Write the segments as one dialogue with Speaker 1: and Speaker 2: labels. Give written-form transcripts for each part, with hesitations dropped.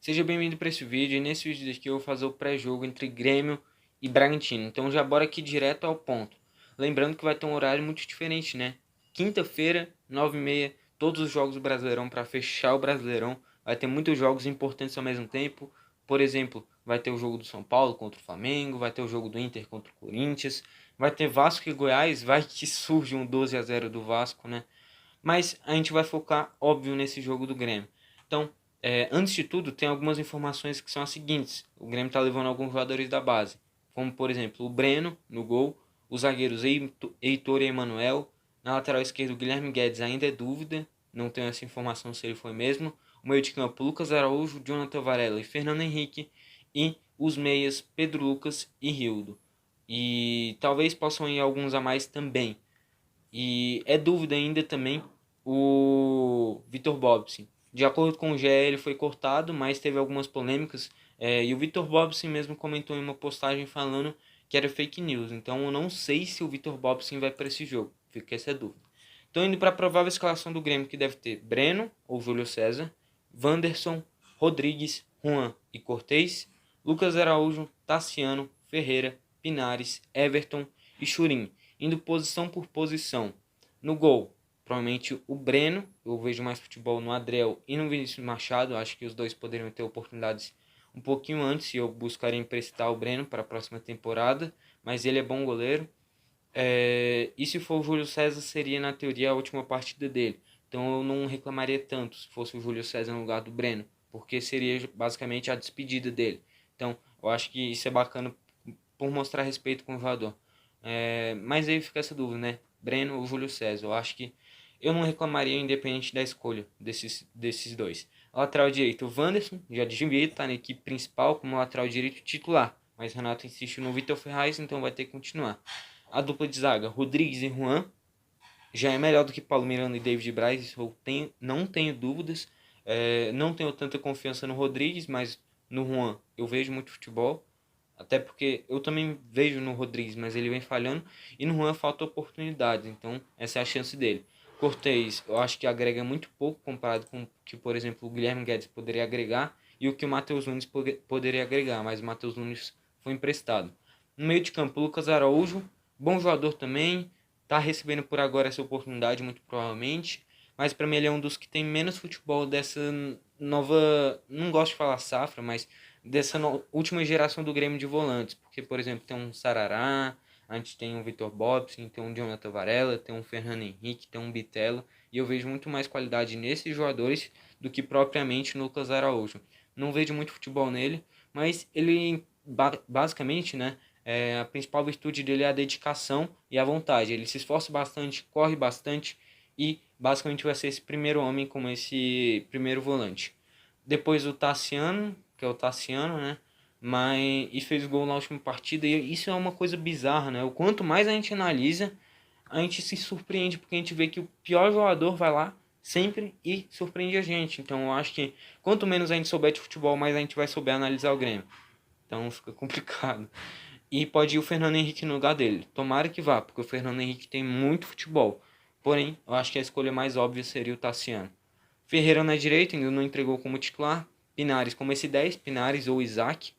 Speaker 1: Seja bem-vindo para esse vídeo, e nesse vídeo aqui eu vou fazer o pré-jogo entre Grêmio e Bragantino. Então já bora aqui direto ao ponto. Lembrando que vai ter um horário muito diferente, né? Quinta-feira, 9h30, todos os jogos do Brasileirão para fechar o Brasileirão. Vai ter muitos jogos importantes ao mesmo tempo. Por exemplo, vai ter o jogo do São Paulo contra o Flamengo, vai ter o jogo do Inter contra o Corinthians, vai ter Vasco e Goiás, vai que surge um 12-0 do Vasco, né? Mas a gente vai focar, óbvio, nesse jogo do Grêmio. Então, antes de tudo, tem algumas informações que são as seguintes. O Grêmio está levando alguns jogadores da base, como por exemplo o Breno no gol, os zagueiros Heitor e Emanuel, na lateral esquerda o Guilherme Guedes ainda é dúvida, não tenho essa informação se ele foi mesmo. O meio de campo Lucas Araújo, Jonathan Varela e Fernando Henrique, e os meias Pedro Lucas e Rildo. E talvez possam ir alguns a mais também. E é dúvida ainda também o Vitor Bobson. De acordo com o GE, ele foi cortado, mas teve algumas polêmicas. E o Vitor Bobson mesmo comentou em uma postagem falando que era fake news. Então eu não sei se o Vitor Bobson vai para esse jogo. Fica essa dúvida. Então indo para a provável escalação do Grêmio, que deve ter Breno ou Júlio César, Wanderson, Rodrigues, Juan e Cortez, Lucas Araújo, Tassiano, Ferreira, Pinares, Everton e Churin, indo posição por posição. No gol, provavelmente o Breno, eu vejo mais futebol no Adriel e no Vinícius Machado, acho que os dois poderiam ter oportunidades um pouquinho antes e eu buscaria emprestar o Breno para a próxima temporada, mas ele é bom goleiro. E se for o Júlio César, seria na teoria a última partida dele. Então eu não reclamaria tanto se fosse o Júlio César no lugar do Breno, porque seria basicamente a despedida dele. Então eu acho que isso é bacana por mostrar respeito com o jogador. Mas aí fica essa dúvida, né? Breno ou Júlio César. Eu acho que eu não reclamaria independente da escolha desses dois. Lateral direito, o Wanderson já devia estar na equipe principal como lateral direito titular. Mas Renato insiste no Vitor Ferraz, então vai ter que continuar. A dupla de zaga, Rodrigues e Juan, já é melhor do que Paulo Miranda e David Braz, isso eu não tenho dúvidas. Não tenho tanta confiança no Rodrigues, mas no Juan eu vejo muito futebol. Até porque eu também vejo no Rodrigues, mas ele vem falhando. E no Juan falta oportunidades, então essa é a chance dele. Cortez, eu acho que agrega muito pouco comparado com o que, por exemplo, o Guilherme Guedes poderia agregar e o que o Matheus Nunes poderia agregar, mas o Matheus Nunes foi emprestado. No meio de campo, Lucas Araújo, bom jogador também, tá recebendo por agora essa oportunidade, muito provavelmente, mas para mim ele é um dos que tem menos futebol dessa nova, não gosto de falar safra, mas dessa última geração do Grêmio de volantes, porque, por exemplo, tem um Sarará, a gente tem um Vitor Bobson, tem um Jonathan Varela, tem um Fernando Henrique, tem um Bitelo, e eu vejo muito mais qualidade nesses jogadores do que propriamente no Lucas Araújo. Não vejo muito futebol nele, mas ele, basicamente, né, a principal virtude dele é a dedicação e a vontade. Ele se esforça bastante, corre bastante e basicamente vai ser esse primeiro homem como esse primeiro volante. Depois o Tassiano, que é o Tassiano, né? Mas e fez gol na última partida e isso é uma coisa bizarra, né? O quanto mais a gente analisa, a gente se surpreende porque a gente vê que o pior jogador vai lá sempre e surpreende a gente. Então eu acho que quanto menos a gente souber de futebol, mais a gente vai souber analisar o Grêmio. Então fica complicado. E pode ir o Fernando Henrique no lugar dele. Tomara que vá, porque o Fernando Henrique tem muito futebol. Porém, eu acho que a escolha mais óbvia seria o Tassiano. Ferreira na direita, ainda não entregou como titular. Pinares como esse 10, Pinares ou Isaac.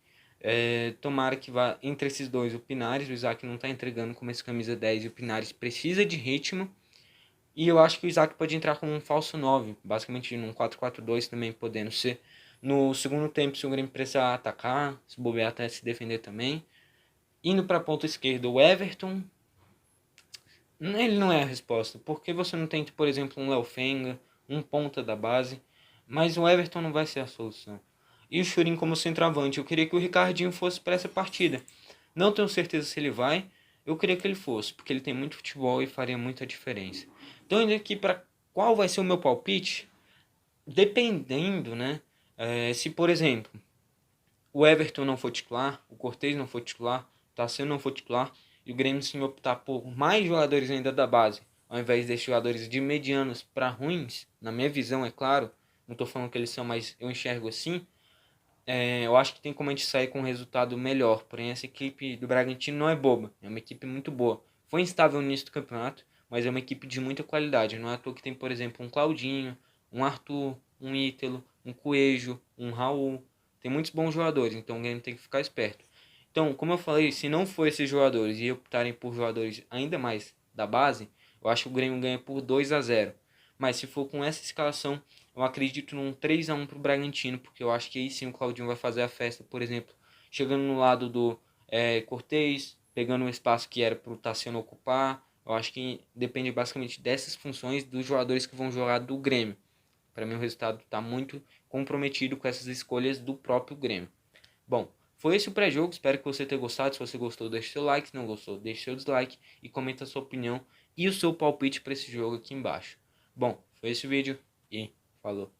Speaker 1: Tomara que vá entre esses dois o Pinares. O Isaac não está entregando como esse camisa 10 e o Pinares precisa de ritmo. E eu acho que o Isaac pode entrar como um falso 9, basicamente num 4-4-2 também podendo ser. No segundo tempo, se o Grêmio precisar atacar, se bobear até se defender também. Indo para a ponta esquerda, o Everton. Ele não é a resposta. Por que você não tem, por exemplo, um Léo Fenga, um ponta da base? Mas o Everton não vai ser a solução. E o Churin como centroavante. Eu queria que o Ricardinho fosse para essa partida. Não tenho certeza se ele vai. Eu queria que ele fosse, porque ele tem muito futebol e faria muita diferença. Então, indo aqui para qual vai ser o meu palpite, dependendo, né? Se, por exemplo, o Everton não for titular, o Cortez não for titular, o Tassiano não for titular, e o Grêmio sim optar por mais jogadores ainda da base, ao invés desses jogadores de medianos para ruins, na minha visão, é claro, não estou falando que eles são, mas eu enxergo assim, eu acho que tem como a gente sair com um resultado melhor. Porém, essa equipe do Bragantino não é boba, é uma equipe muito boa. Foi instável no início do campeonato, mas é uma equipe de muita qualidade. Não é à toa que tem, por exemplo, um Claudinho, um Arthur, um Ítalo, um Coelho, um Raul. tem muitos bons jogadores, então o Grêmio tem que ficar esperto. Então, como eu falei, se não for esses jogadores e optarem por jogadores ainda mais da base, eu acho que o Grêmio ganha por 2-0. Mas se for com essa escalação, eu acredito num 3-1 pro Bragantino, porque eu acho que aí sim o Claudinho vai fazer a festa, por exemplo, chegando no lado do Cortez, pegando um espaço que era pro Tassiano ocupar. Eu acho que depende basicamente dessas funções dos jogadores que vão jogar do Grêmio. Para mim o resultado está muito comprometido com essas escolhas do próprio Grêmio. Bom, foi esse o pré-jogo, espero que você tenha gostado. Se você gostou, deixe seu like, se não gostou, deixe seu dislike e comenta a sua opinião e o seu palpite para esse jogo aqui embaixo. Bom, foi esse o vídeo e falou.